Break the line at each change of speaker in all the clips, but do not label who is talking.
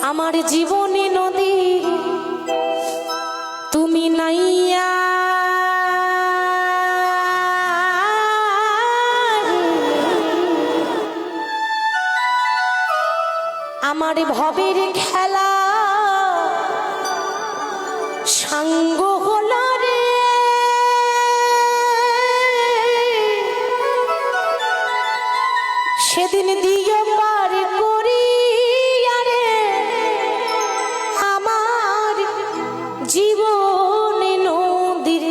আমার জীবনে নদী তুমি নাইয়া আমার ভবের খেলা সাঙ্গ হলো রে সেদিন দিয়ে পার করি আরে আমার জীবনে নদীর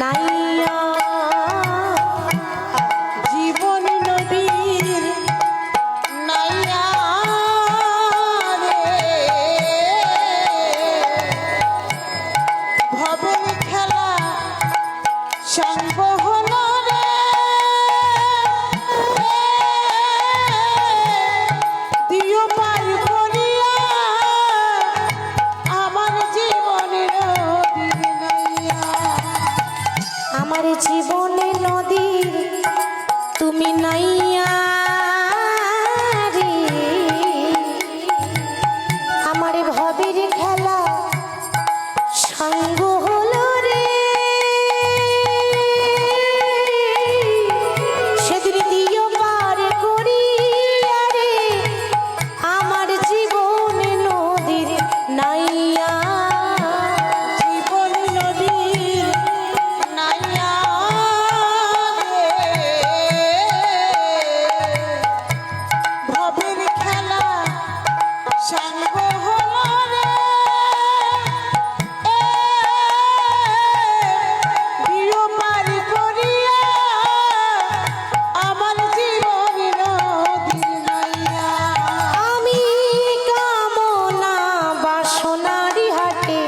নাইয়া
জীবন নদীর নাইয়া রে ভবের খেলা সাঙ্গ হলো রে দিও পার করিয়া আমার জীবনের নদীর নাইয়া
আমার জীবনে নদীর তুমি নাইয়া রে আমার ভবের খেলা সাঙ্গ হলো রে সেদিন দিও পার করিয়া রে আমার জীবনে নদীর নাইয়া
জীবন নদীর নাইয়া রে ভবের খেলা সাঙ্গ হলো রে দিও পার করিয়া আমার জীবন নদীর নাইয়া
আমি কামনা বাসনারি হাটে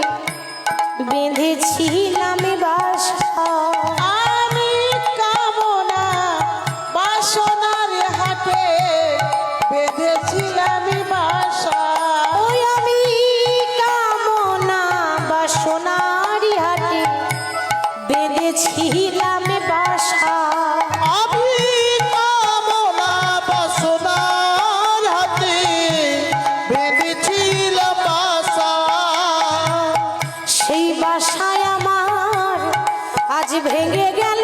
বেঁধেছিলাম বাসা
আমি কামনা বাসনার হাটে বেঁধেছিলাম বাসা
ওই আমি কামনা বাসনারি হাটে বেঁধেছিলাম বাসা
আমি কামনা বাসনার হাটে বেঁধেছিলাম বাসা
সেই বাসায় আমার আজ ভেঙে গেল